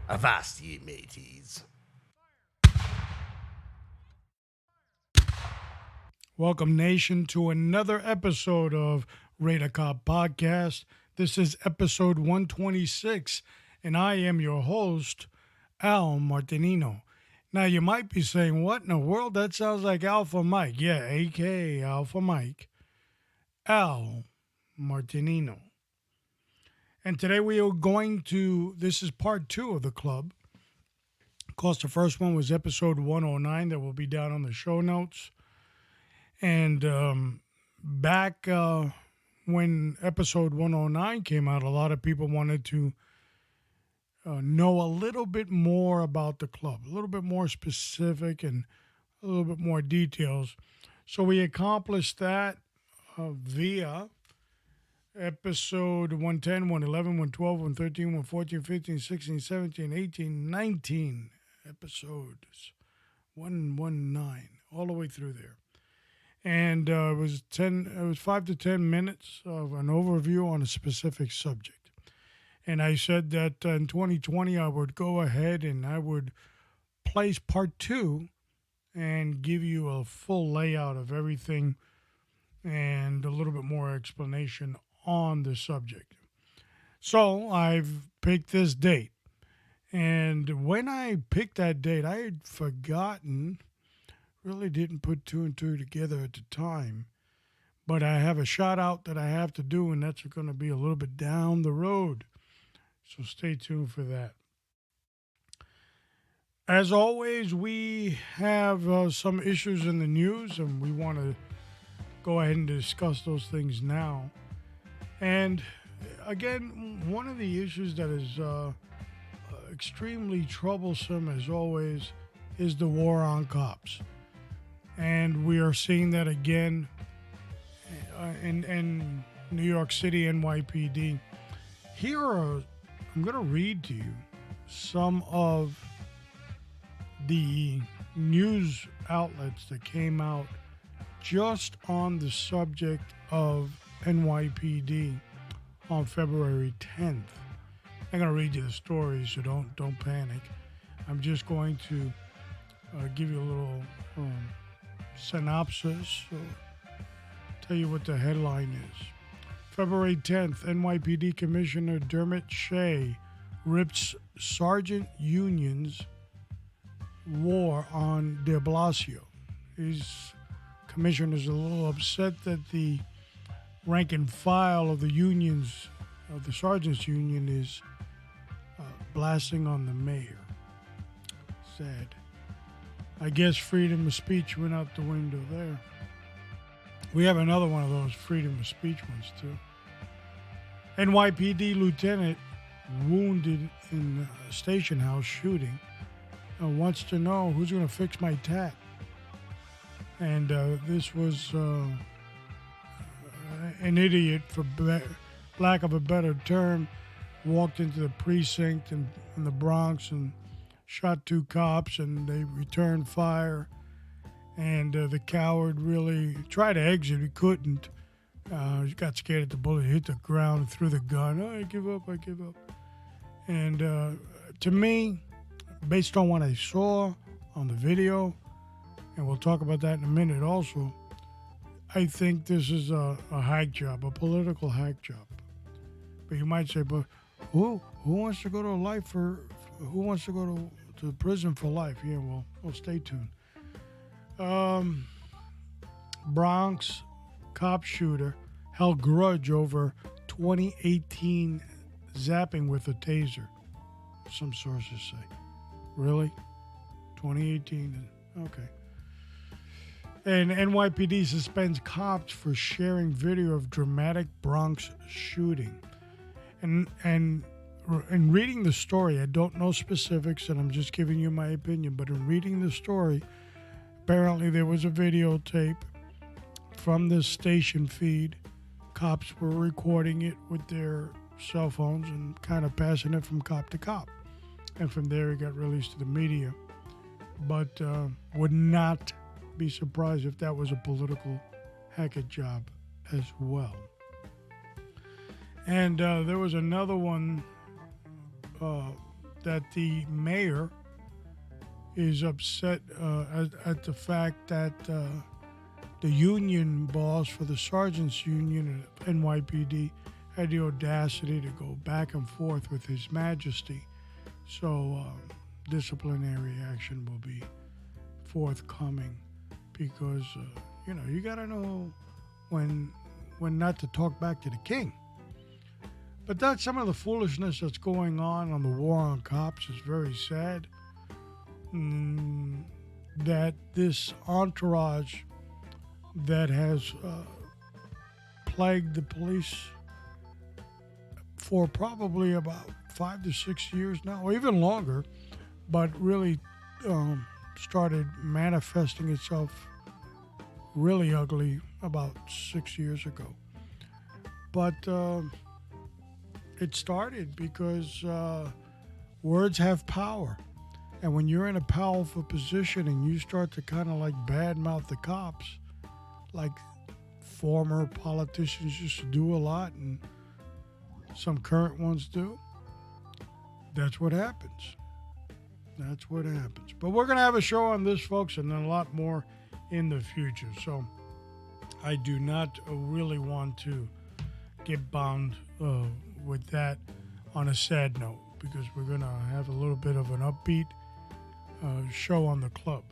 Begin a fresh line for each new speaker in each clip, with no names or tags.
Avast ye mateys.
Welcome, nation, to another episode of Radar Cop Podcast. This is episode 126, and I am your host, Al Martinino. Now, you might be saying, what in the world? That sounds like Alpha Mike. Yeah, a.k.a. Alpha Mike, Al Martinino. And today we are going to, this is part 2 of the club. Of course, the first one was episode 109 that will be down on the show notes. And back when episode 109 came out, a lot of people wanted to know a little bit more about the club, a little bit more specific and a little bit more details. So we accomplished that via episode 110, 111, 112, 113, 114, 15, 16, 17, 18, 19 episodes. 119, all the way through there. And it was 5 to 10 minutes of an overview on a specific subject. And I said that in 2020 I would go ahead and I would place part 2 and give you a full layout of everything and a little bit more explanation on the subject. So I've picked this date. And when I picked that date, I had forgotten, really didn't put 2 and 2 together at the time. But I have a shout out that I have to do, and that's going to be a little bit down the road. So stay tuned for that. As always, we have some issues in the news, and we want to go ahead and discuss those things now. And again, one of the issues that is extremely troublesome, as always, is the war on cops. And we are seeing that again in New York City, NYPD. I'm going to read to you some of the news outlets that came out just on the subject of NYPD on February 10th. I'm going to read you the stories, so don't panic. I'm just going to give you a little synopsis, so tell you what the headline is. February 10th, NYPD Commissioner Dermot Shea rips Sergeant Union's war on de Blasio. His commissioner's a little upset that the rank and file of the unions, of the Sergeants Union, is blasting on the mayor. Sad. I guess freedom of speech went out the window there. We have another one of those freedom of speech ones, too. NYPD lieutenant wounded in a station house shooting wants to know who's going to fix my tat. And this was an idiot, for lack of a better term, walked into the precinct in the Bronx and shot 2 cops, and they returned fire. And the coward really tried to exit. He couldn't. He got scared at the bullet, hit the ground, and threw the gun. Oh, I give up. And to me, based on what I saw on the video, and we'll talk about that in a minute also, I think this is a hack job, a political hack job. But you might say, but who wants to go to life for who wants to go to prison for life. Yeah, well, stay tuned. Bronx cop shooter held grudge over 2018 zapping with a taser, some sources say. Really? 2018? Okay. And NYPD suspends cops for sharing video of dramatic Bronx shooting. And in reading the story, I don't know specifics, and I'm just giving you my opinion, but in reading the story, apparently there was a videotape from the station feed. Cops were recording it with their cell phones and kind of passing it from cop to cop. And from there, it got released to the media. But would not be surprised if that was a political hacket job as well. And there was another one that the mayor is upset at the fact that the union boss for the sergeants union at NYPD had the audacity to go back and forth with His Majesty. So disciplinary action will be forthcoming because, you got to know when not to talk back to the king. But that's some of the foolishness that's going on the war on cops. Is very sad that this entourage that has plagued the police for probably about 5 to 6 years now, or even longer, but really started manifesting itself really ugly about 6 years ago. But it started because words have power. And when you're in a powerful position and you start to kind of like badmouth the cops, like former politicians used to do a lot and some current ones do, that's what happens. That's what happens. But we're going to have a show on this, folks, and then a lot more in the future. So I do not really want to get bound with that on a sad note, because we're going to have a little bit of an upbeat show on the club.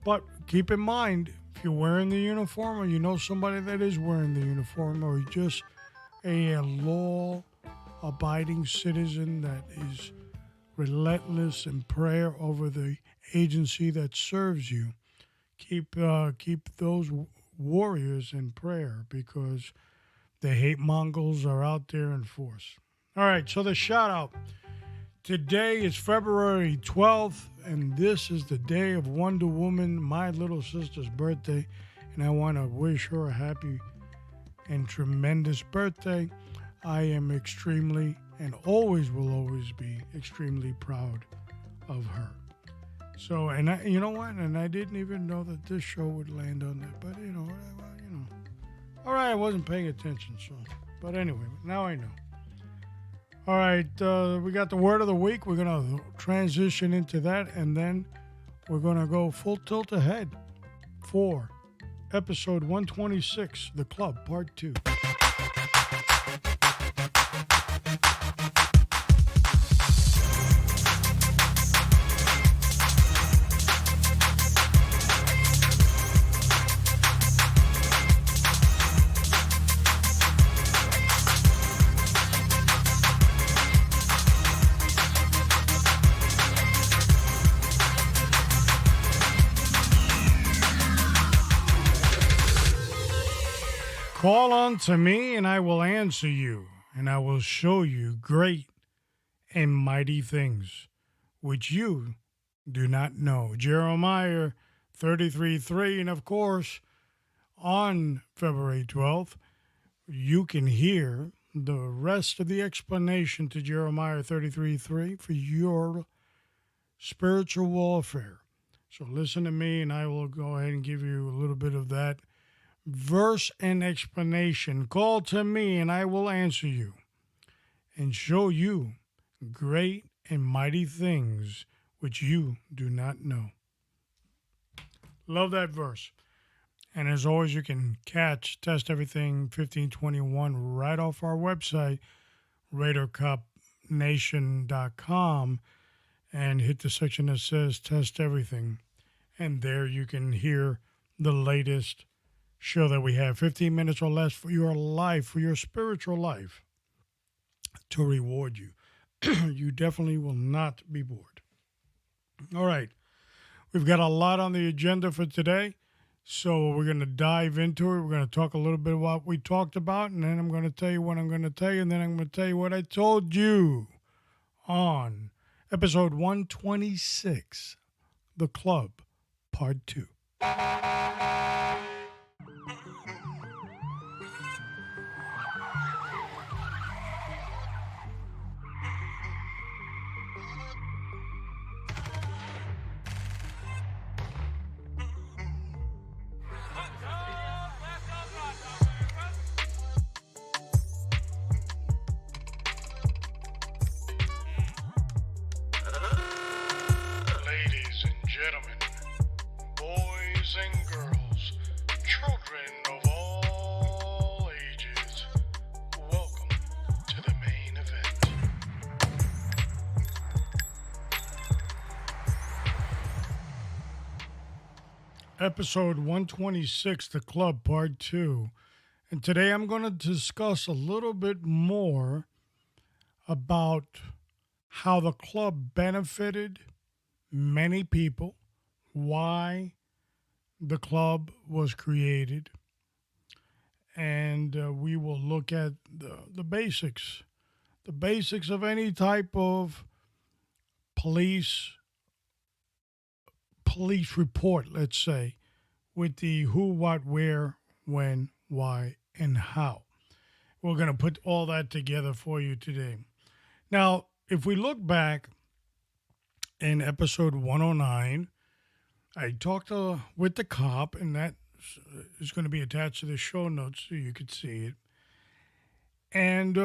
But keep in mind, if you're wearing the uniform, or you know somebody that is wearing the uniform, or just a law-abiding citizen that is relentless in prayer over the agency that serves you, keep those warriors in prayer, because the hate Mongols are out there in force. All right, so the shout out. Today is February 12th, and this is the day of Wonder Woman, my little sister's birthday, and I want to wish her a happy and tremendous birthday. I am extremely, and always will always be, extremely proud of her. So, and you know what? And I didn't even know that this show would land on that, but all right, I wasn't paying attention, so. But anyway, now I know. All right, we got the word of the week. We're going to transition into that, and then we're going to go full tilt ahead for episode 126, The Club, Part 2. Call unto me, and I will answer you, and I will show you great and mighty things, which you do not know. Jeremiah 33:3, and of course, on February 12th, you can hear the rest of the explanation to Jeremiah 33:3 for your spiritual warfare. So listen to me, and I will go ahead and give you a little bit of that verse and explanation. Call to me, and I will answer you and show you great and mighty things which you do not know. Love that verse. And as always, you can catch Test Everything 1521 right off our website, RadarCupNation.com. and hit the section that says Test Everything. And there you can hear the latest show that we have, 15 minutes or less for your life, for your spiritual life, to reward you. You definitely will not be bored. All right. We've got a lot on the agenda for today. So we're going to dive into it. We're going to talk a little bit about what we talked about, and then I'm going to tell you what I'm going to tell you, and then I'm going to tell you what I told you on episode 126, The Club, Part 2. Ladies and gentlemen, boys and girls, children of all ages, welcome to the main event. Episode 126, The Club, Part 2. And today I'm going to discuss a little bit more about how the club benefited many people, why the club was created, and we will look at the basics of any type of police report, let's say, with the who, what, where, when, why, and how. We're going to put all that together for you today. Now, if we look back in episode 109, I talked with the cop, and that is going to be attached to the show notes so you could see it. And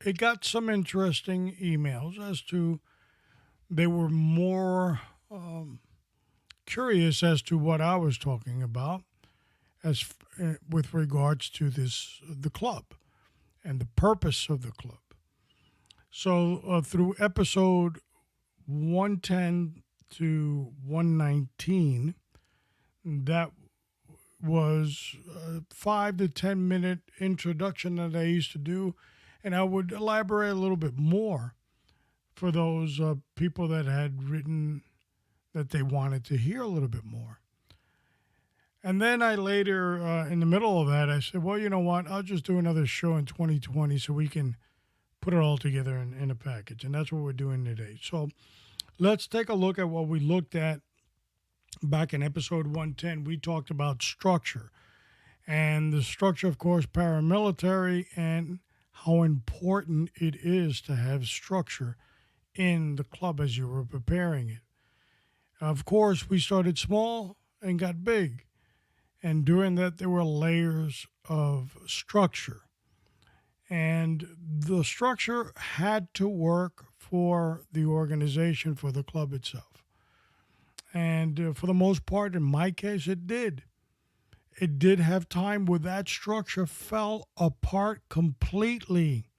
it got some interesting emails as to they were more curious as to what I was talking about as with regards to the club and the purpose of the club. So through episode 110 to 119, that was a 5 to 10 minute introduction that I used to do, and I would elaborate a little bit more for those people that had written that they wanted to hear a little bit more. And then I later, in the middle of that, I said, well, you know what, I'll just do another show in 2020 so we can put it all together in a package. And that's what we're doing today. So let's take a look at what we looked at back in episode 110. We talked about structure. And the structure, of course, paramilitary, and how important it is to have structure in the club as you were preparing it. Of course, we started small and got big. And during that, there were layers of structure. And the structure had to work for the organization, for the club itself. And for the most part, in my case, it did. It did have time where that structure fell apart completely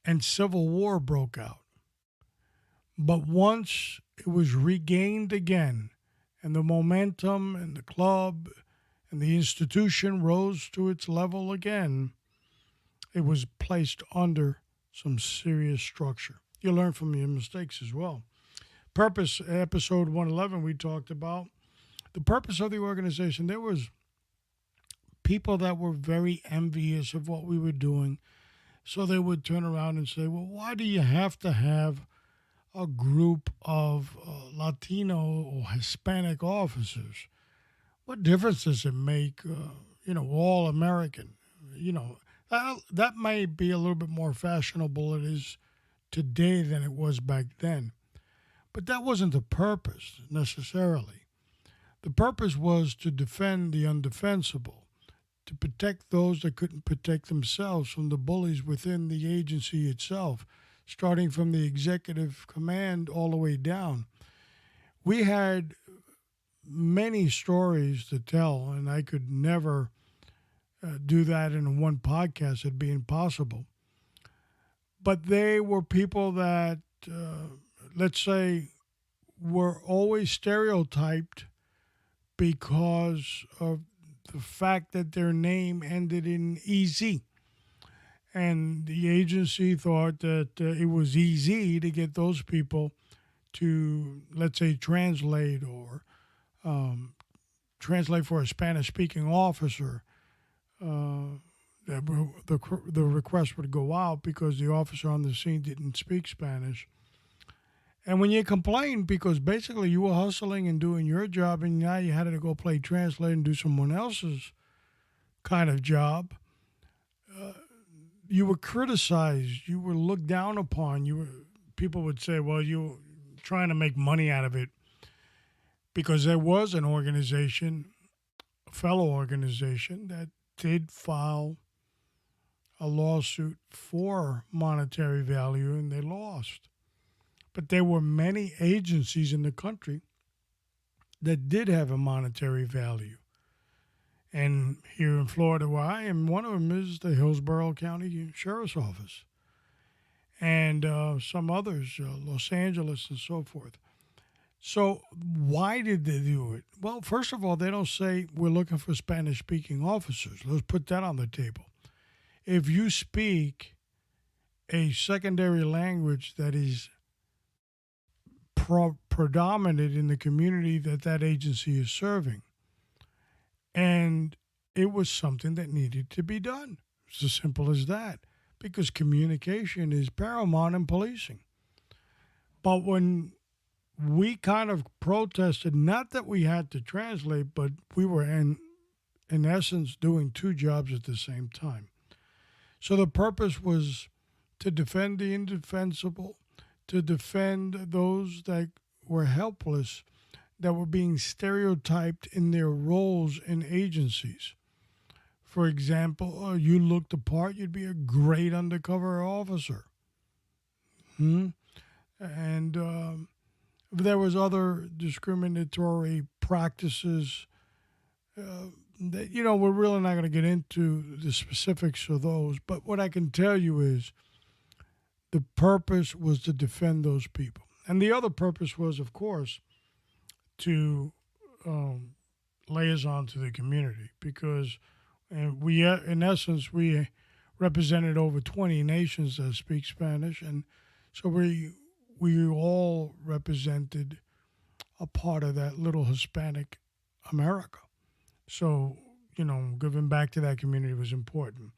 and civil war broke out. But once it was regained again, and the momentum and the club and the institution rose to its level again, it was placed under some serious structure. You learn from your mistakes as well. Purpose, episode 111, we talked about the purpose of the organization. There was people that were very envious of what we were doing. So they would turn around and say, well, why do you have to have a group of Latino or Hispanic officers? What difference does it make, all American? That may be a little bit more fashionable it is today than it was back then. But that wasn't the purpose necessarily. The purpose was to defend the undefensible, to protect those that couldn't protect themselves from the bullies within the agency itself, starting from the executive command all the way down. We had many stories to tell, and I could never do that in one podcast. It'd be impossible. But they were people that let's say, were always stereotyped because of the fact that their name ended in EZ. And the agency thought that it was easy to get those people to, let's say, translate or um, translate for a Spanish speaking officer. Uh, the request would go out because the officer on the scene didn't speak Spanish. And when you complain, because basically you were hustling and doing your job, and now you had to go play translate and do someone else's kind of job, you were criticized. You were looked down upon. People would say, "Well, you're trying to make money out of it," because there was an organization, a fellow organization, that did file a lawsuit for monetary value, and they lost. But there were many agencies in the country that did have a monetary value. And here in Florida, where I am, one of them is the Hillsborough County Sheriff's Office, and some others, Los Angeles and so forth. So why did they do it? Well, first of all, they don't say we're looking for Spanish-speaking officers. Let's put that on the table. If you speak a secondary language that is predominant in the community that agency is serving, and it was something that needed to be done. It's as simple as that, because communication is paramount in policing. But when we kind of protested, not that we had to translate, but we were in essence doing two jobs at the same time. So the purpose was to defend the indefensible, to defend those that were helpless, that were being stereotyped in their roles in agencies. For example, you looked the part, you'd be a great undercover officer. And there was other discriminatory practices that, we're really not going to get into the specifics of those. But what I can tell you is the purpose was to defend those people. And the other purpose was, of course, to liaison to the community, because in essence, we represented over 20 nations that speak Spanish, and so we all represented a part of that little Hispanic America. So, giving back to that community was important.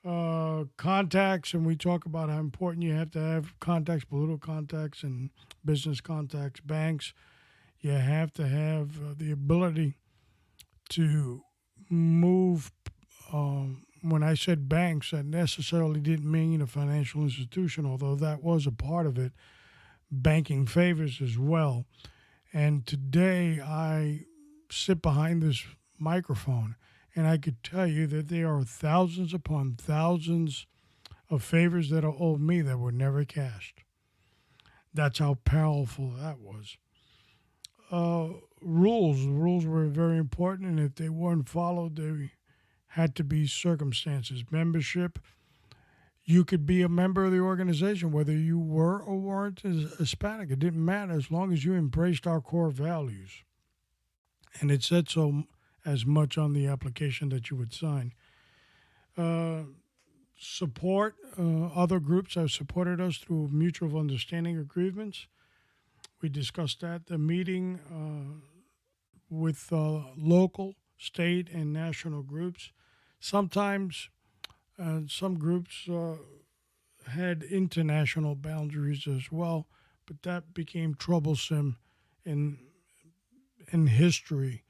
Contacts, and we talk about how important you have to have contacts, political contacts and business contacts, banks. You have to have the ability to move. When I said banks, that necessarily didn't mean a financial institution, although that was a part of it. Banking favors as well. And today I sit behind this microphone, and I could tell you that there are thousands upon thousands of favors that are owed me that were never cashed. That's how powerful that was. Rules were very important, and if they weren't followed, they had to be circumstances. Membership, you could be a member of the organization, whether you were or weren't Hispanic. It didn't matter as long as you embraced our core values. And it said so as much on the application that you would sign. Support, other groups have supported us through mutual understanding agreements. We discussed that. The meeting with local, state, and national groups. Sometimes some groups had international boundaries as well, but that became troublesome in history.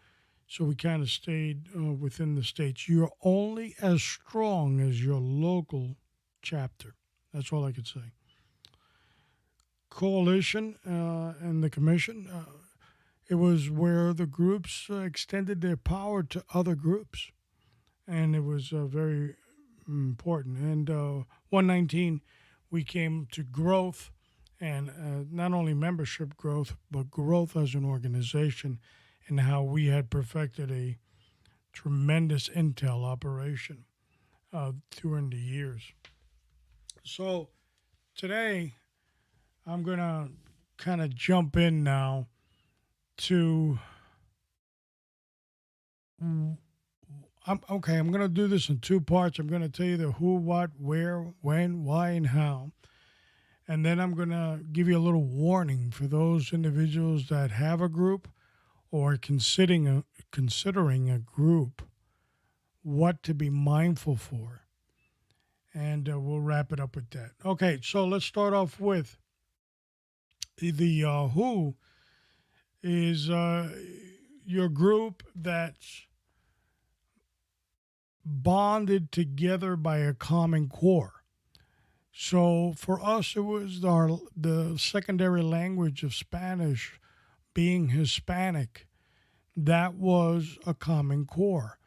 So we kind of stayed within the states. You're only as strong as your local chapter. That's all I could say. Coalition and the commission, it was where the groups extended their power to other groups. And it was very important. And 119, we came to growth, and not only membership growth, but growth as an organization, and how we had perfected a tremendous intel operation during the years. So today, I'm going to kind of jump in now to. I'm going to do this in two parts. I'm going to tell you the who, what, where, when, why, and how. And then I'm going to give you a little warning for those individuals that have a group or considering a group, what to be mindful for. And we'll wrap it up with that. Okay, so let's start off with the who is your group that's bonded together by a common core. So for us, it was the secondary language of Spanish, being Hispanic. That was a common core.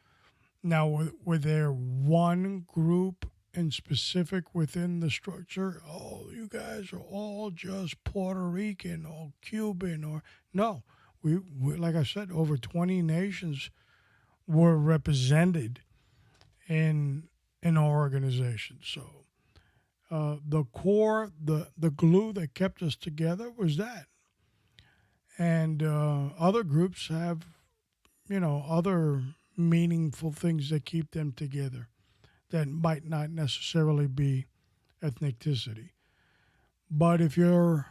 Now, were there one group in specific within the structure? Oh, you guys are all just Puerto Rican or Cuban or no. We like I said, over 20 nations were represented in our organization. So the core, the glue that kept us together was that. And other groups have, other meaningful things that keep them together that might not necessarily be ethnicity. But if you're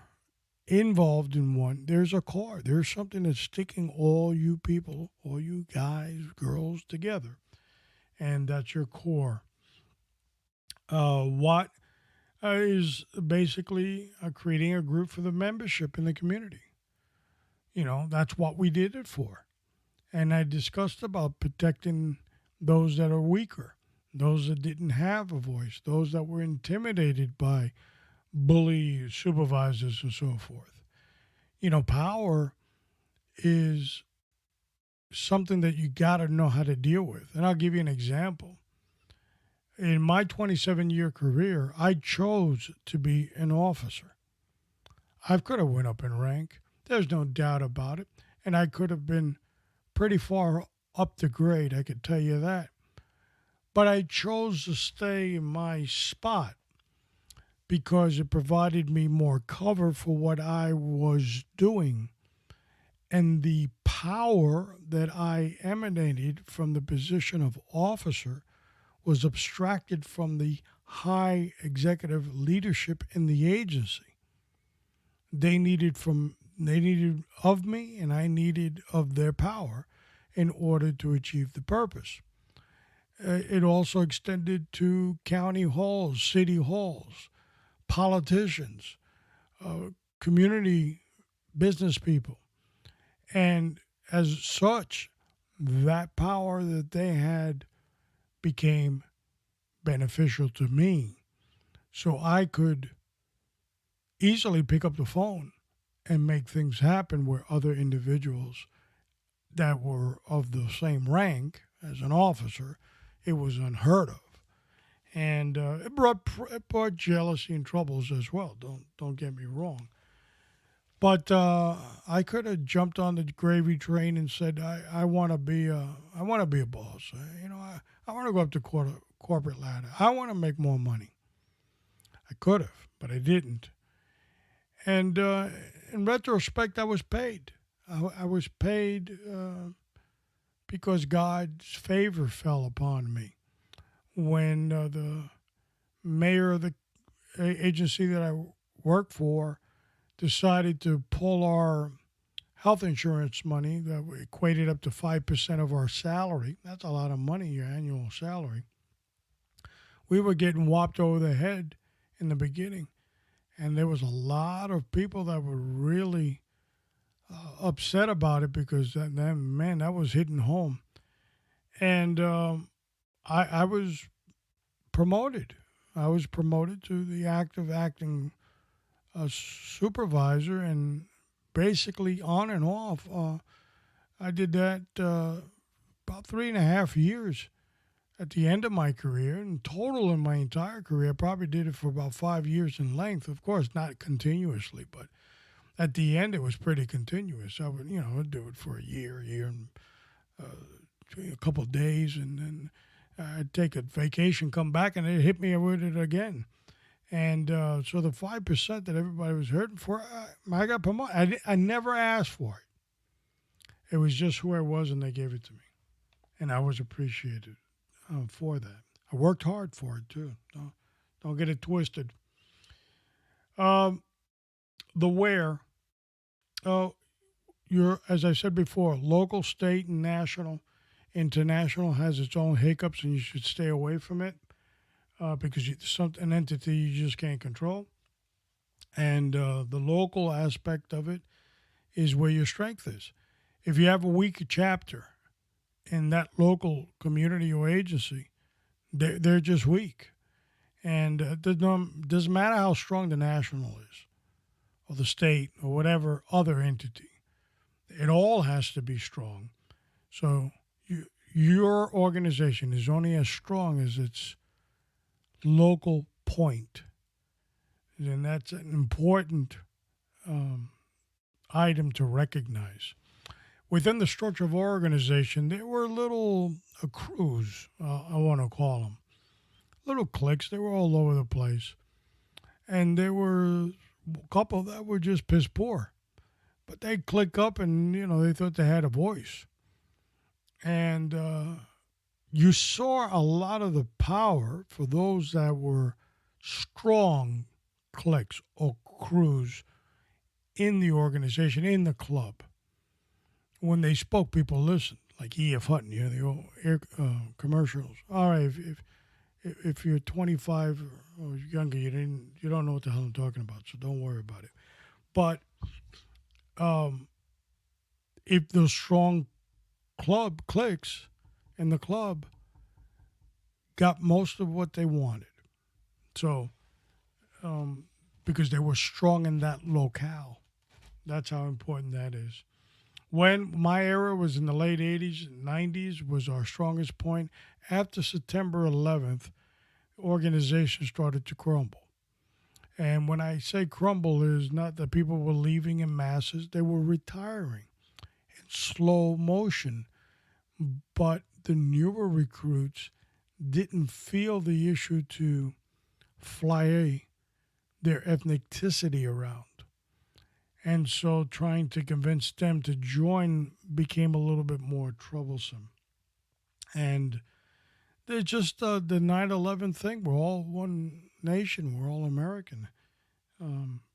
involved in one, there's a core. There's something that's sticking all you people, all you guys, girls together. And that's your core. What is basically creating a group for the membership in the community. That's what we did it for. And I discussed about protecting those that are weaker, those that didn't have a voice, those that were intimidated by bullies, supervisors, and so forth. Power is something that you got to know how to deal with. And I'll give you an example. In my 27-year career, I chose to be an officer. I could have went up in rank. There's no doubt about it. And I could have been pretty far up the grade, I could tell you that. But I chose to stay in my spot because it provided me more cover for what I was doing. And the power that I emanated from the position of officer was abstracted from the high executive leadership in the agency. They needed of me, and I needed of their power in order to achieve the purpose. It also extended to county halls, city halls, politicians, community business people. And as such, that power that they had became beneficial to me. So I could easily pick up the phone and make things happen where other individuals that were of the same rank as an officer, it was unheard of. And it brought jealousy and troubles as well. Don't get me wrong. But I could have jumped on the gravy train and said, I want to be a boss. I want to go up the corporate ladder. I want to make more money. I could have, but I didn't. And in retrospect, I was paid. I was paid because God's favor fell upon me. When the mayor of the agency that I work for decided to pull our health insurance money that equated up to 5% of our salary. That's a lot of money, your annual salary. We were getting whopped over the head in the beginning. And there was a lot of people that were really upset about it because, that was hitting home. And I was promoted. I was promoted to the act of acting supervisor, and basically on and off. I did that about 3.5 years at the end of my career. In total, in my entire career, I probably did it for about 5 years in length. Of course, not continuously, but at the end, it was pretty continuous. I would, I'd do it for a year and a couple of days, and then I'd take a vacation, come back, and it hit me with it again. And so the 5% that everybody was hurting for, I got promoted. I never asked for it. It was just who I was, and they gave it to me. And I was appreciated for that. I worked hard for it, too. Don't get it twisted. Um, the where, as I said before, local, state, and national. International has its own hiccups, and you should stay away from it because an entity you just can't control. And the local aspect of it is where your strength is. If you have a weak chapter in that local community or agency, they're just weak. And it doesn't matter how strong the national is or the state or whatever other entity. It all has to be strong. So your organization is only as strong as its local point. And that's an important item to recognize. Within the structure of our organization, there were little crews, I want to call them, little cliques. They were all over the place. And there were a couple that were just piss poor. But they'd click up and, they thought they had a voice. And you saw a lot of the power for those that were strong cliques or crews in the organization, in the club. When they spoke, people listened, like E.F. Hutton, the old commercials. All right, if you're 25 or younger, you don't know what the hell I'm talking about, so don't worry about it. But if those strong club cliques in the club got most of what they wanted, so because they were strong in that locale, that's how important that is. When my era was in the late 80s and 90s was our strongest point. After September 11th, organizations started to crumble. And when I say crumble, is not that people were leaving in masses, they were retiring in slow motion. But the newer recruits didn't feel the issue to fly their ethnicity around. And so trying to convince them to join became a little bit more troublesome. And they're just the 9/11 thing. We're all one nation. We're all American.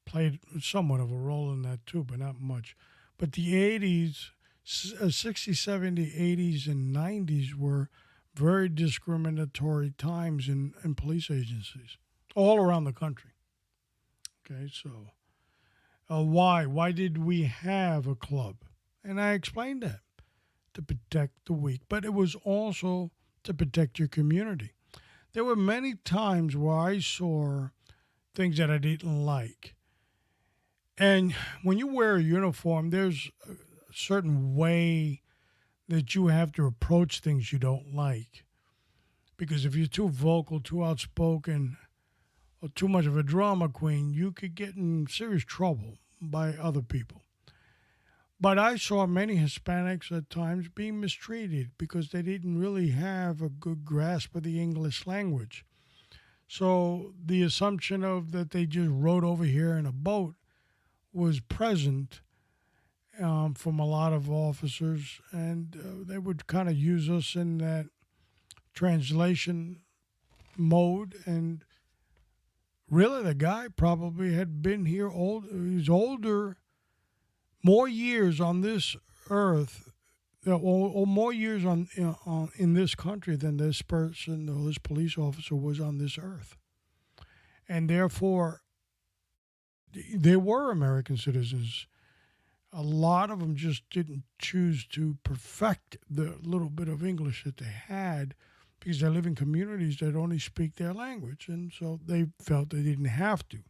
Played somewhat of a role in that too, but not much. But the 80s, 60s, 70s, 80s, and 90s were very discriminatory times in police agencies all around the country. Okay, so why? Why did we have a club? And I explained that to protect the weak, but it was also to protect your community. There were many times where I saw things that I didn't like. And when you wear a uniform, there's a certain way that you have to approach things you don't like. Because if you're too vocal, too outspoken, or too much of a drama queen, you could get in serious trouble by other people. But I saw many Hispanics at times being mistreated because they didn't really have a good grasp of the English language. So the assumption of that they just rode over here in a boat was present from a lot of officers, and they would kind of use us in that translation mode. And really, the guy probably had been here he was older, more years on this earth, or more years in this country than this person or this police officer was on this earth. And therefore, they were American citizens. A lot of them just didn't choose to perfect the little bit of English that they had because they live in communities that only speak their language. And so they felt they didn't have to.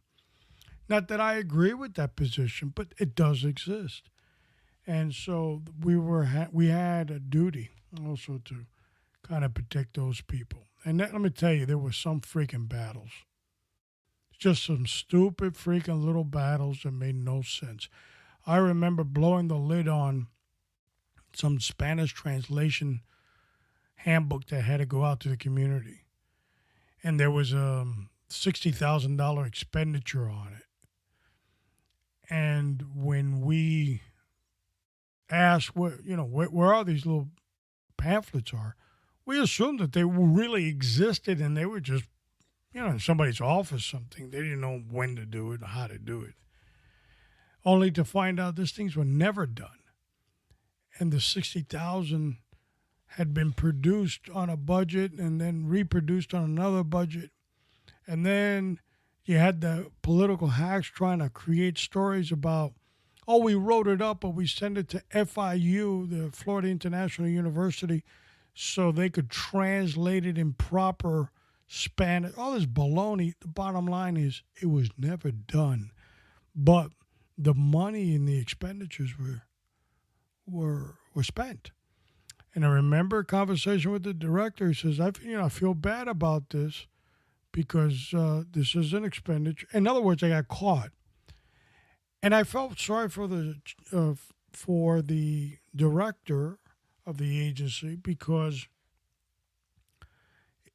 Not that I agree with that position, but it does exist. And so we had a duty also to kind of protect those people. And let me tell you, there were some freaking battles. Just some stupid freaking little battles that made no sense. I remember blowing the lid on some Spanish translation handbook that had to go out to the community. And there was $60,000 expenditure on it. And when we asked where all these little pamphlets are, we assumed that they really existed and they were just, in somebody's office something. They didn't know when to do it or how to do it. Only to find out these things were never done. And the 60,000 had been produced on a budget and then reproduced on another budget. And then you had the political hacks trying to create stories about, oh, we wrote it up, but we sent it to FIU, the Florida International University, so they could translate it in proper Spanish. All this baloney. The bottom line is it was never done. But the money and the expenditures were spent. And I remember a conversation with the director. He says, I feel bad about this because this is an expenditure. In other words, I got caught. And I felt sorry for the director of the agency because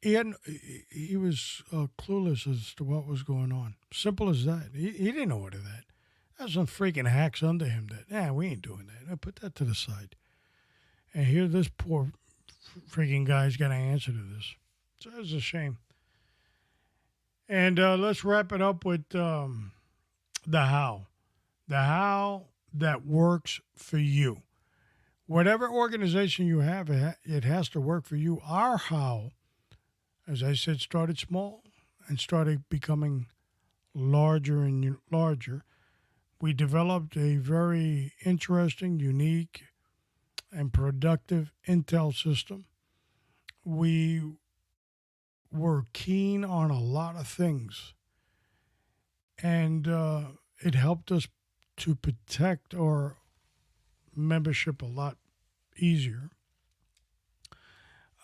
he was clueless as to what was going on. Simple as that. He didn't know what of that. There's some freaking hacks under him that, we ain't doing that. I put that to the side. And here this poor freaking guy's got to answer to this. So it's a shame. And let's wrap it up with the how. The how that works for you. Whatever organization you have, it has to work for you. Our how, as I said, started small and started becoming larger and larger. We developed a very interesting, unique, and productive intel system. We were keen on a lot of things, and it helped us to protect our membership a lot easier.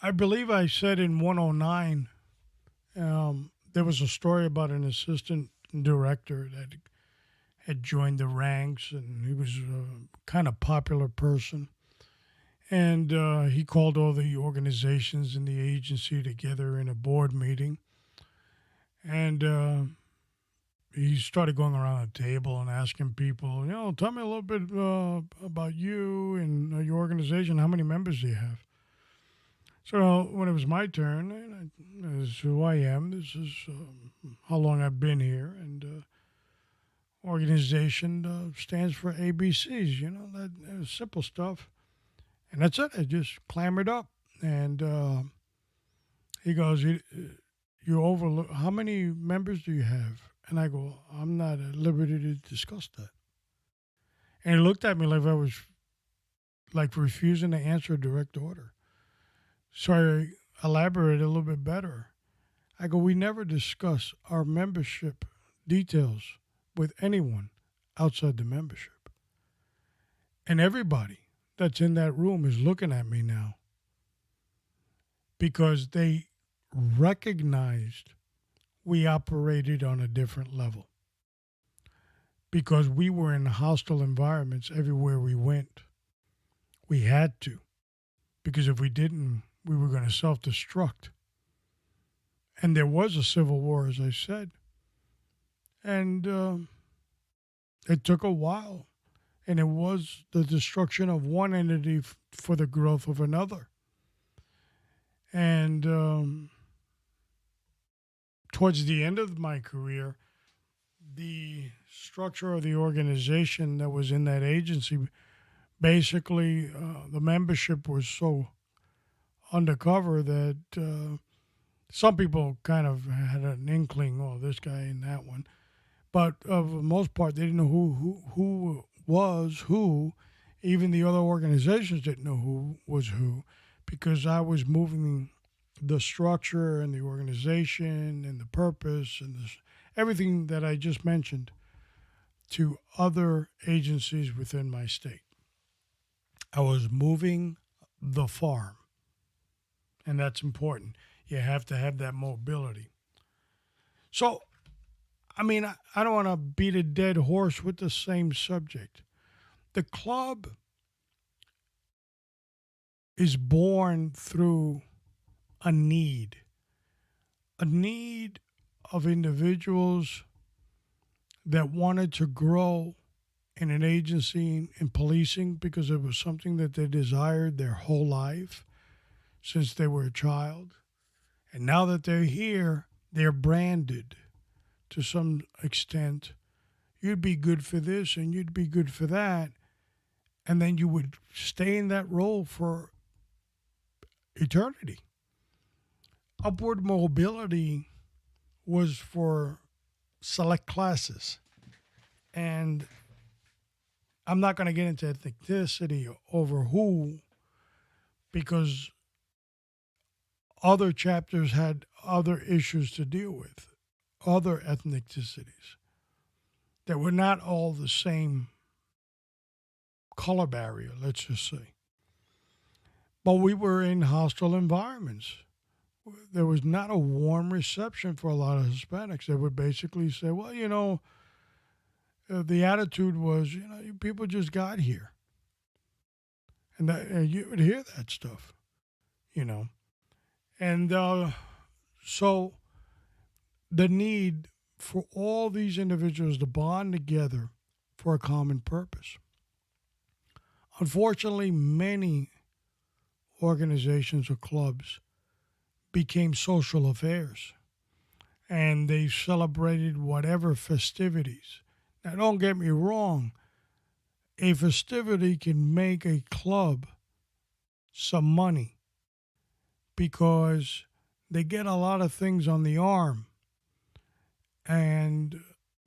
I believe I said in 109, there was a story about an assistant director that had joined the ranks, and he was a kind of popular person. And he called all the organizations in the agency together in a board meeting. And he started going around the table and asking people, tell me a little bit about you and your organization. How many members do you have? So when it was my turn, this is who I am. This is how long I've been here. And organization stands for ABCs, that simple stuff. And that's it. I just clambered up. And he goes, you overlook, how many members do you have? And I go, I'm not at liberty to discuss that. And he looked at me like I was like refusing to answer a direct order. So I elaborated a little bit better. I go, we never discuss our membership details with anyone outside the membership. And everybody that's in that room is looking at me now because they recognized we operated on a different level because we were in hostile environments everywhere we went. We had to, because if we didn't, we were going to self-destruct. And there was a civil war, as I said. And it took a while. And it was the destruction of one entity for the growth of another. And towards the end of my career, the structure of the organization that was in that agency, basically the membership was so undercover that some people kind of had an inkling, oh, this guy and that one. But for the most part, they didn't know who was who. Even the other organizations didn't know who was who, because I was moving the structure and the organization and the purpose and everything that I just mentioned to other agencies within my state. I was moving the farm, and that's important. You have to have that mobility. So, I mean, I don't want to beat a dead horse with the same subject. The club is born through a need of individuals that wanted to grow in an agency in policing because it was something that they desired their whole life since they were a child. And now that they're here, they're branded to some extent. You'd be good for this and you'd be good for that. And then you would stay in that role for eternity. Upward mobility was for select classes. And I'm not going to get into ethnicity over who, because other chapters had other issues to deal with, other ethnicities that were not all the same color barrier, let's just say. But we were in hostile environments. There was not a warm reception for a lot of Hispanics. They would basically say, well, the attitude was, you people just got here. And you would hear that stuff, And so the need for all these individuals to bond together for a common purpose. Unfortunately, many organizations or clubs became social affairs, and they celebrated whatever festivities. Now, don't get me wrong, a festivity can make a club some money because they get a lot of things on the arm, and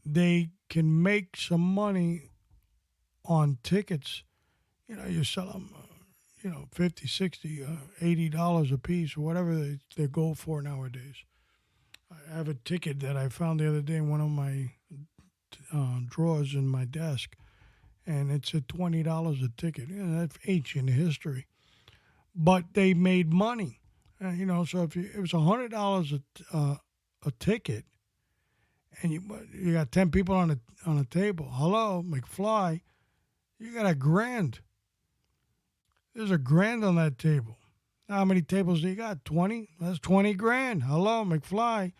they can make some money on tickets. You sell them, $50, $60, $80 a piece, or whatever they go for nowadays. I have a ticket that I found the other day in one of my drawers in my desk, and it's at $20 a ticket. That's ancient history. But they made money. So if it was $100 a ticket, and you got 10 people on a table. Hello, McFly, you got $1,000. There's $1,000 on that table. Now, how many tables do you got? 20? That's $20,000. Hello, McFly.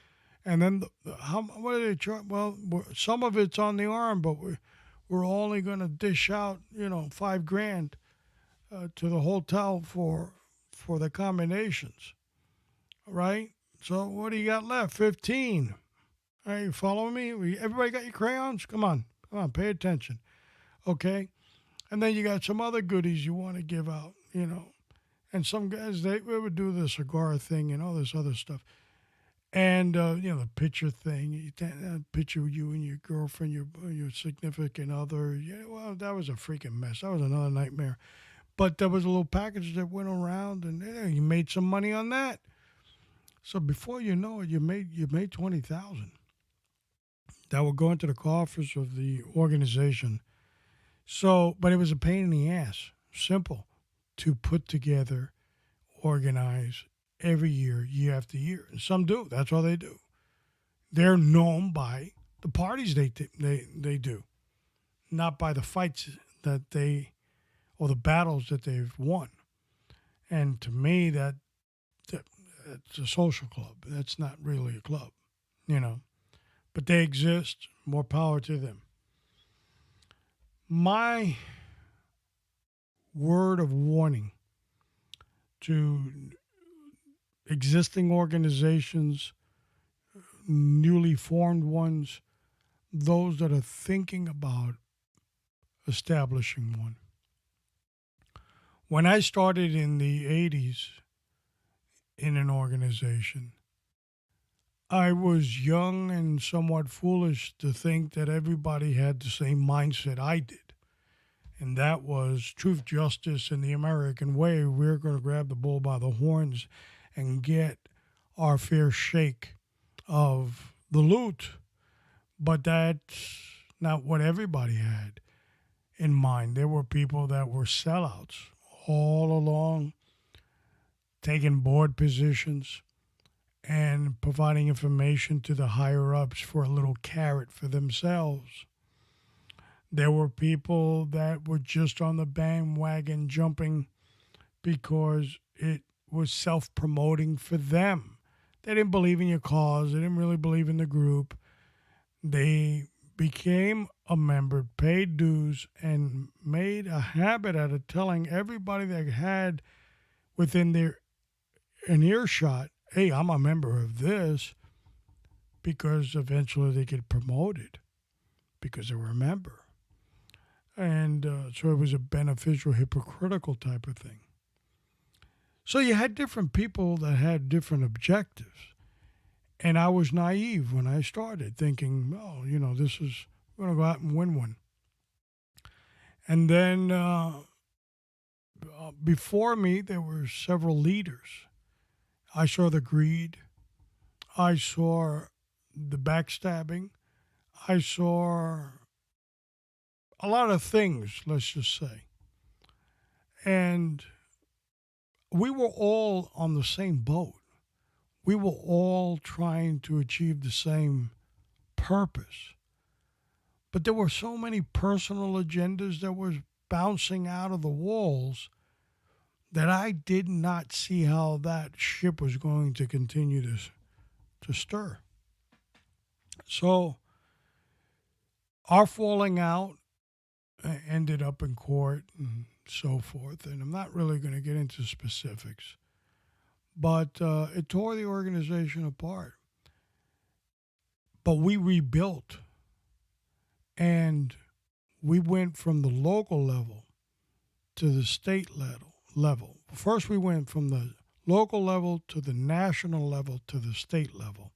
And then what do they charge? Well, some of it's on the arm, but we're only going to dish out $5,000 to the hotel for the combinations, right? So what do you got left? 15. All right, you follow me? Everybody got your crayons? Come on, pay attention. Okay? And then you got some other goodies you want to give out, And some guys, they would do the cigar thing and all this other stuff. And, the picture thing, picture you and your girlfriend, your significant other. Yeah, well, that was a freaking mess. That was another nightmare. But there was a little package that went around, and you made some money on that. So before you know it, you made $20,000. That would go into the coffers of the organization. So, but it was a pain in the ass. Simple to put together, organize every year after year. And some do. That's all they do. They're known by the parties they do, not by the fights or the battles that they've won. And to me, that's a social club. That's not really a club, But they exist. More power to them. My word of warning to existing organizations, newly formed ones, those that are thinking about establishing one. When I started in the 80s in an organization, I was young and somewhat foolish to think that everybody had the same mindset I did. And that was truth, justice, and the American way. We're going to grab the bull by the horns and get our fair shake of the loot. But that's not what everybody had in mind. There were people that were sellouts all along, taking board positions and providing information to the higher-ups for a little carrot for themselves. There were people that were just on the bandwagon jumping because it was self-promoting for them. They didn't believe in your cause. They didn't really believe in the group. They became a member, paid dues, and made a habit out of telling everybody they had within their an earshot, hey, I'm a member of this, because eventually they get promoted because they were a member. And so it was a beneficial, hypocritical type of thing. So you had different people that had different objectives. And I was naive when I started, thinking, oh, this is, we're going to go out and win one. And then before me, there were several leaders. I saw the greed. I saw the backstabbing. I saw a lot of things, let's just say. And we were all on the same boat. We were all trying to achieve the same purpose. But there were so many personal agendas that was bouncing out of the walls that I did not see how that ship was going to continue to stir. So our falling out ended up in court and so forth. And I'm not really going to get into specifics, but it tore the organization apart. But we rebuilt, and we went from the local level to the state level. First, we went from the local level to the national level to the state level.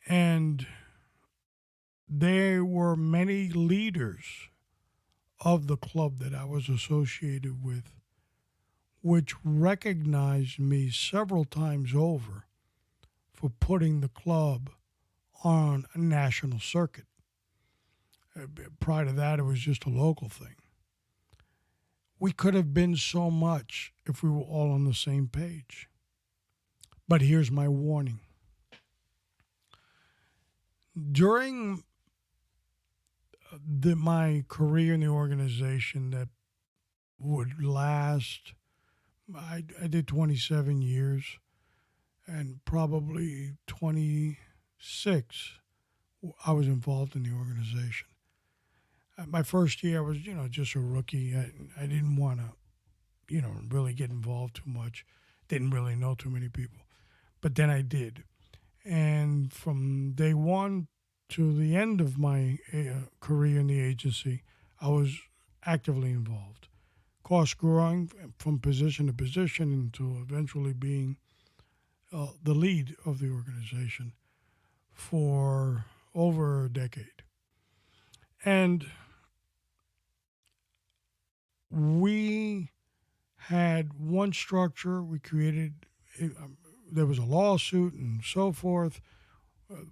And there were many leaders of the club that I was associated with, which recognized me several times over for putting the club on a national circuit. Prior to that, it was just a local thing. We could have been so much if we were all on the same page. But here's my warning. During my career in the organization that would last, I did 27 years, and probably 26 I was involved in the organization. My first year I was, just a rookie. I didn't want to, really get involved too much. Didn't really know too many people. But then I did. And from day one to the end of my career in the agency, I was actively involved. Course, growing from position to position into eventually being the lead of the organization for over a decade. And we had one structure we created. There was a lawsuit and so forth.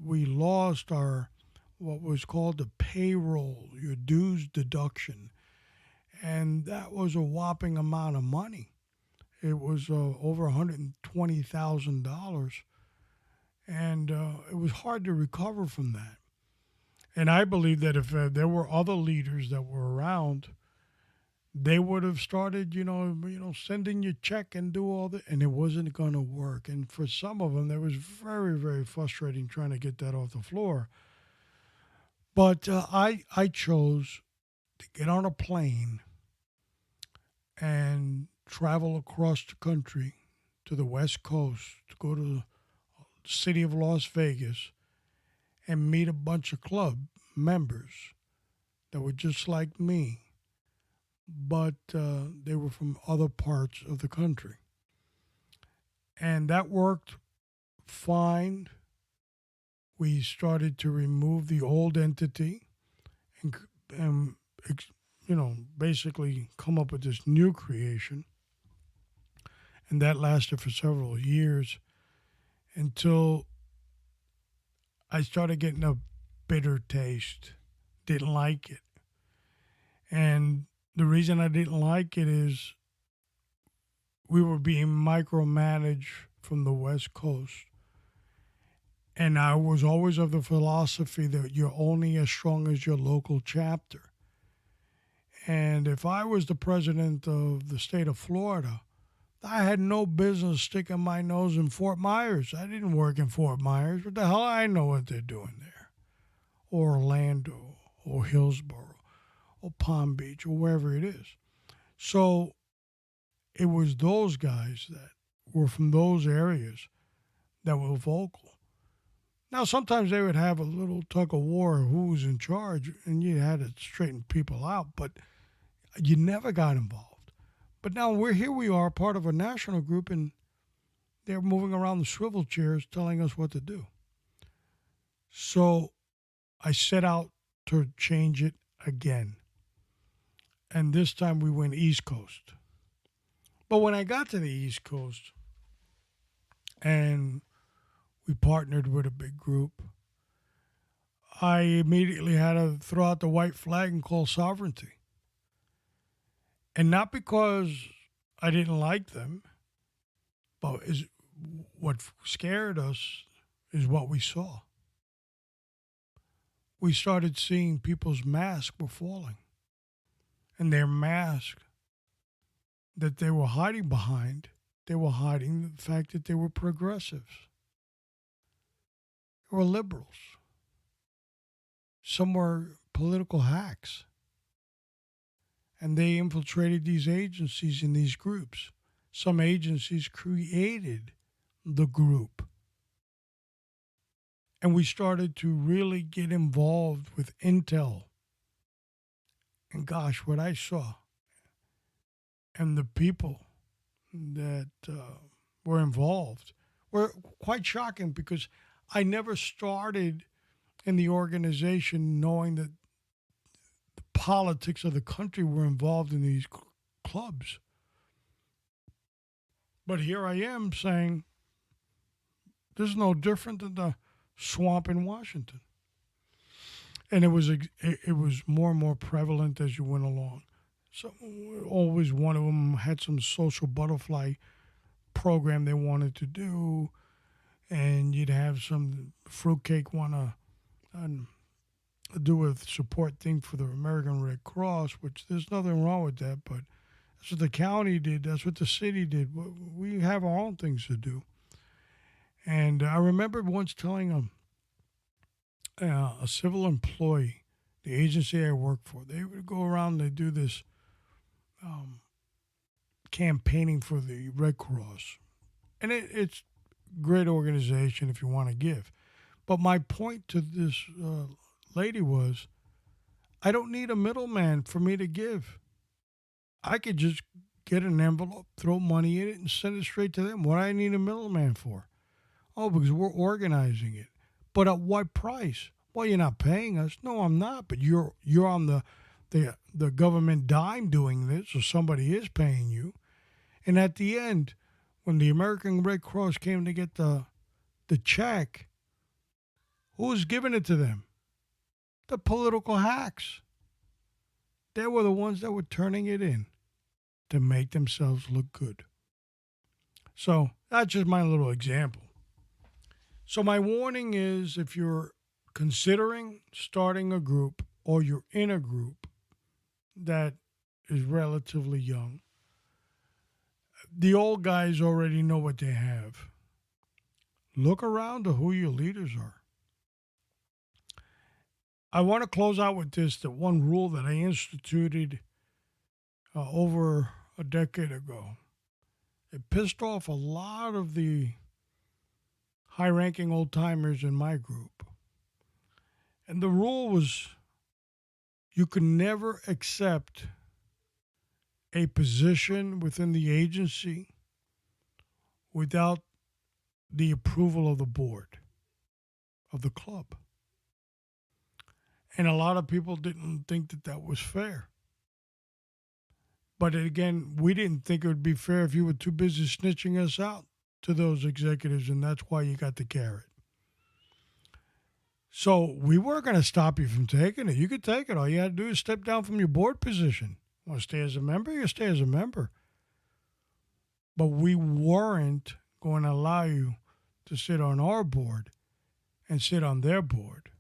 We lost our what was called the payroll, your dues deduction, and that was a whopping amount of money. It was over $120,000, and it was hard to recover from that. And I believe that if there were other leaders that were around, they would have started, sending you check and do all that, and it wasn't going to work. And for some of them, that was very, very frustrating trying to get that off the floor. But I chose to get on a plane and travel across the country to the West Coast to go to the city of Las Vegas and meet a bunch of club members that were just like me, but they were from other parts of the country. And that worked fine. We started to remove the old entity and basically come up with this new creation. And that lasted for several years until I started getting a bitter taste. Didn't like it. And the reason I didn't like it is we were being micromanaged from the West Coast. And I was always of the philosophy that you're only as strong as your local chapter. And if I was the president of the state of Florida, I had no business sticking my nose in Fort Myers. I didn't work in Fort Myers. What the hell I know what they're doing there? Or Orlando, or Hillsborough, or Palm Beach, or wherever it is. So it was those guys that were from those areas that were vocal. Now, sometimes they would have a little tug of war who was in charge, and you had to straighten people out, but you never got involved. But now here we are, part of a national group, and they're moving around the swivel chairs telling us what to do. So I set out to change it again. And this time we went East Coast. But when I got to the East Coast and we partnered with a big group, I immediately had to throw out the white flag and call sovereignty. And not because I didn't like them, but what scared us is what we saw. We started seeing people's masks were falling. And their mask that they were hiding behind, they were hiding the fact that they were progressives. They were liberals. Some were political hacks. And they infiltrated these agencies and these groups. Some agencies created the group. And we started to really get involved with intel. And gosh, what I saw and the people that were involved were quite shocking, because I never started in the organization knowing that the politics of the country were involved in these clubs. But here I am saying this is no different than the swamp in Washington. And it was more and more prevalent as you went along. So always one of them had some social butterfly program they wanted to do, and you'd have some fruitcake want to do a support thing for the American Red Cross, which there's nothing wrong with that, but that's what the county did. That's what the city did. We have our own things to do. And I remember once telling a civil employee, the agency I worked for, they would go around and they do this campaigning for the Red Cross. And it's a great organization if you want to give. But my point to this lady was, I don't need a middleman for me to give. I could just get an envelope, throw money in it, and send it straight to them. What do I need a middleman for? Oh, because we're organizing it. But at what price? Well, you're not paying us. No, I'm not. But you're on the government dime doing this, so somebody is paying you. And at the end, when the American Red Cross came to get the check, who was giving it to them? The political hacks. They were the ones that were turning it in to make themselves look good. So that's just my little example. So my warning is, if you're considering starting a group or you're in a group that is relatively young, the old guys already know what they have. Look around to who your leaders are. I want to close out with this, that one rule that I instituted over a decade ago. It pissed off a lot of the high-ranking old-timers in my group. And the rule was, you can never accept a position within the agency without the approval of the board of the club. And a lot of people didn't think that that was fair. But again, we didn't think it would be fair if you were too busy snitching us out to those executives, and that's why you got the carrot. So we weren't going to stop you from taking it. You could take it. All you had to do is step down from your board position. Want to stay as a member? You stay as a member. But we weren't going to allow you to sit on our board and sit on their board,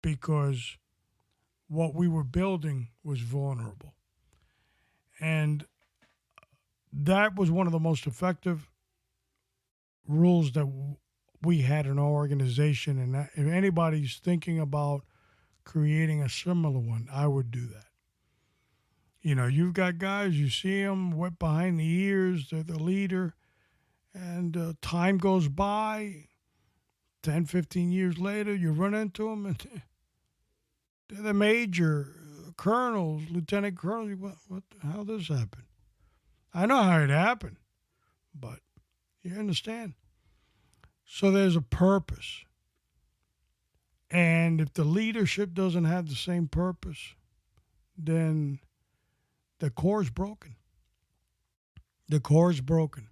because what we were building was vulnerable. And that was one of the most effective rules that we had in our organization. And if anybody's thinking about creating a similar one, I would do that. You know, you've got guys, you see them wet behind the ears, they're the leader, and time goes by. 10, 15 years later, you run into them, and they're the major, colonels, lieutenant colonels. How this happened? I know how it happened, but you understand. So there's a purpose. And if the leadership doesn't have the same purpose, then the core is broken. The core is broken.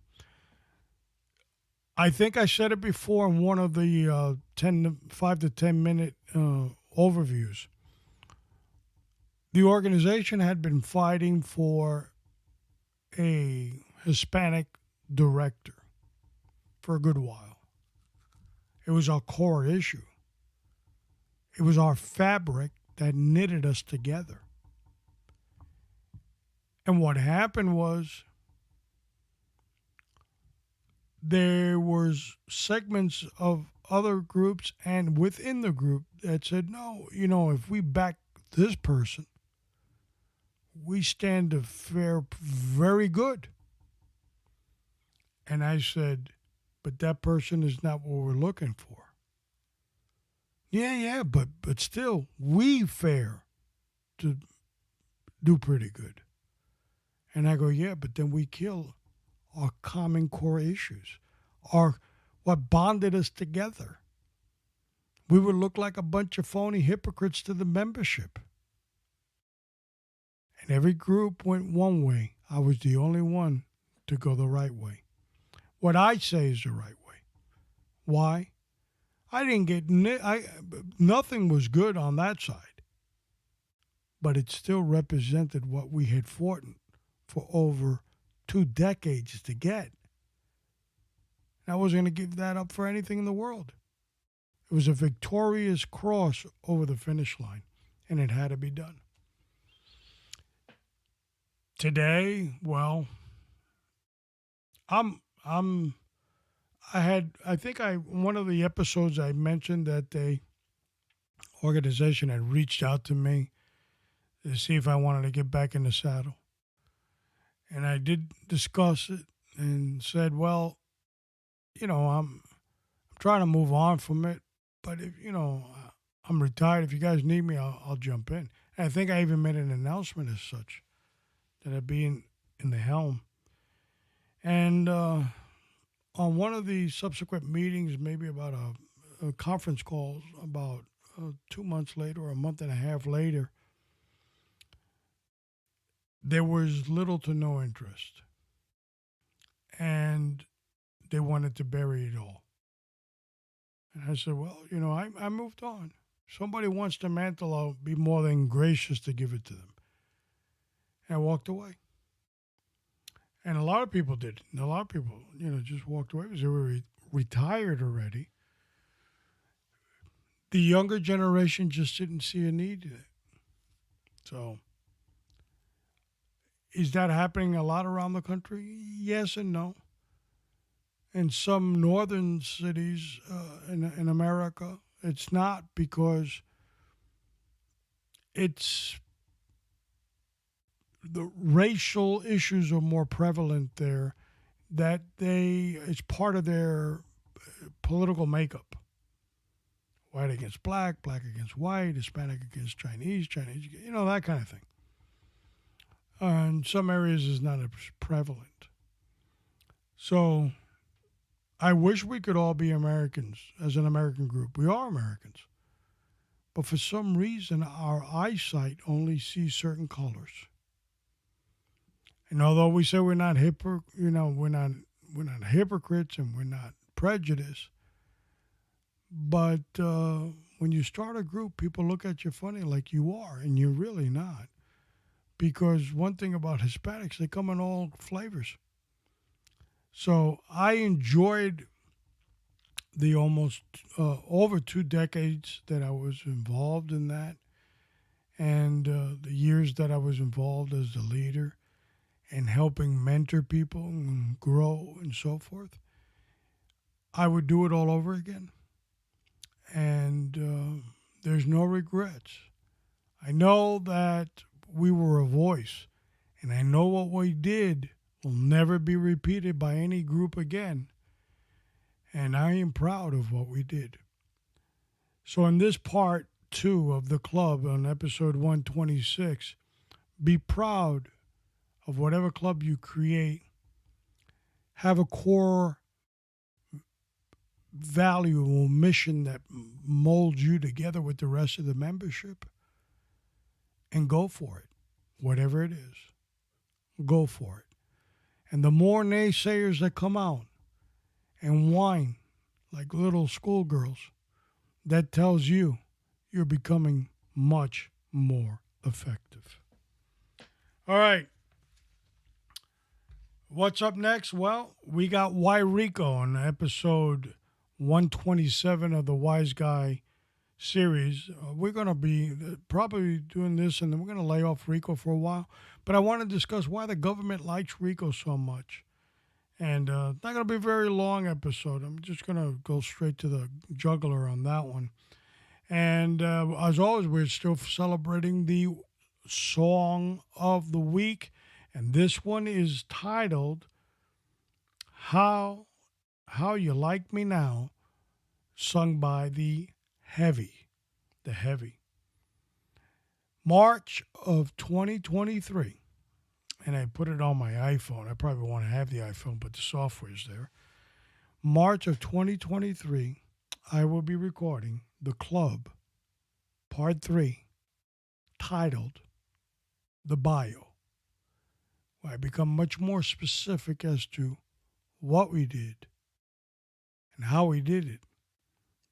I think I said it before in one of the 5 to 10 minute overviews. The organization had been fighting for a Hispanic director for a good while. It was our core issue. It was our fabric that knitted us together. And what happened was there was segments of other groups and within the group that said, no, you know, if we back this person, we stand to fare very good. And I said, but that person is not what we're looking for. Yeah, but still, we fare to do pretty good. And I go, yeah, but then we kill our common core issues, what bonded us together. We would look like a bunch of phony hypocrites to the membership. And every group went one way. I was the only one to go the right way. What I say is the right way. Why? I didn't get nothing was good on that side, but it still represented what we had fought for over 2 decades to get. And I wasn't going to give that up for anything in the world. It was a victorious cross over the finish line, and it had to be done. Today, well, one of the episodes I mentioned that the organization had reached out to me to see if I wanted to get back in the saddle. And I did discuss it and said, well, you know, I'm trying to move on from it, but if, you know, I'm retired. If you guys need me, I'll jump in. And I think I even made an announcement as such that I'd be in the helm. And on one of the subsequent meetings, maybe about a conference call, about 2 months later or a month and a half later, there was little to no interest. And they wanted to bury it all. And I said, well, you know, I moved on. Somebody wants the mantle, I'll be more than gracious to give it to them. And I walked away. And a lot of people did. And a lot of people, you know, just walked away because they were retired already. The younger generation just didn't see a need in it. So, is that happening a lot around the country? Yes and no. In some northern cities in America, it's not, because it's the racial issues are more prevalent there, that it's part of their political makeup. White against black, black against white, Hispanic against Chinese, you know, that kind of thing. In some areas is not as prevalent. So I wish we could all be Americans as an American group. We are Americans. But for some reason, our eyesight only sees certain colors. And although we say we're not we're not hypocrites and we're not prejudiced, but when you start a group, people look at you funny like you are, and you're really not. Because one thing about Hispanics, they come in all flavors. So I enjoyed the almost over 2 decades that I was involved in that, and the years that I was involved as the leader. and helping mentor people and grow and so forth, I would do it all over again. And there's no regrets. I know that we were a voice, and I know what we did will never be repeated by any group again. And I am proud of what we did. So in this part 2 of the club on episode 126, be proud of whatever club you create. Have a core valuable mission that molds you together with the rest of the membership, and go for it. Whatever it is, go for it. And the more naysayers that come out and whine like little schoolgirls, that tells you you're becoming much more effective. All right. What's up next? Well, we got Why Rico on episode 127 of the Wise Guy series. We're going to be probably doing this, and then we're going to lay off Rico for a while. But I want to discuss why the government likes Rico so much. And it's not going to be a very long episode. I'm just going to go straight to the jugular on that one. And as always, we're still celebrating the Song of the Week. And this one is titled How You Like Me Now, sung by the Heavy. March of 2023. And I put it on my iPhone. I probably won't have the iPhone, but the software is there. March of 2023, I will be recording The Club, Part 3, titled The Bio, where I become much more specific as to what we did and how we did it.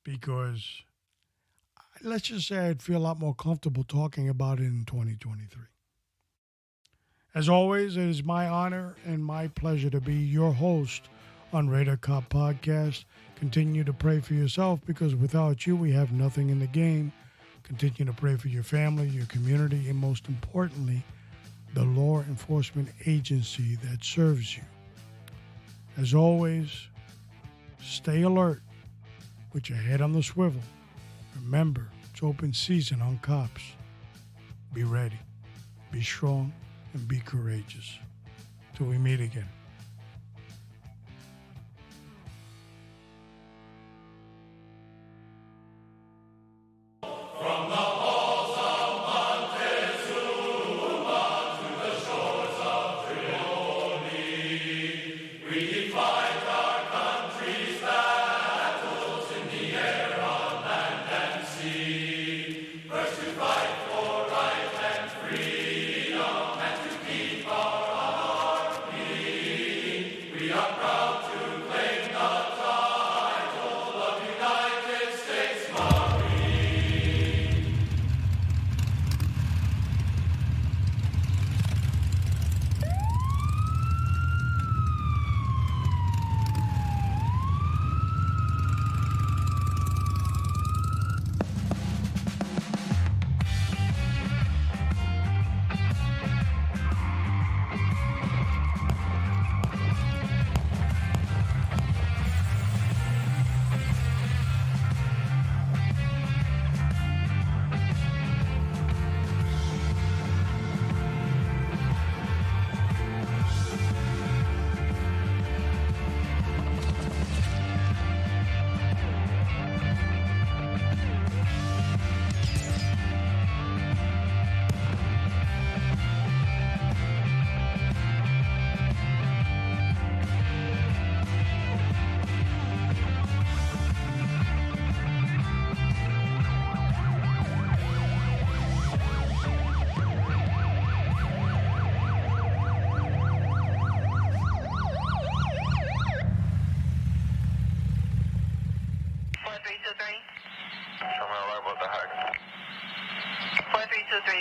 Because let's just say I'd feel a lot more comfortable talking about it in 2023. As always, it is my honor and my pleasure to be your host on Radar Cop Podcast. Continue to pray for yourself, because without you, we have nothing in the game. Continue to pray for your family, your community, and most importantly, the law enforcement agency that serves you. As always, stay alert with your head on the swivel. Remember, it's open season on cops. Be ready, be strong, and be courageous. Till we meet again.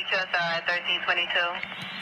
Show us 1322.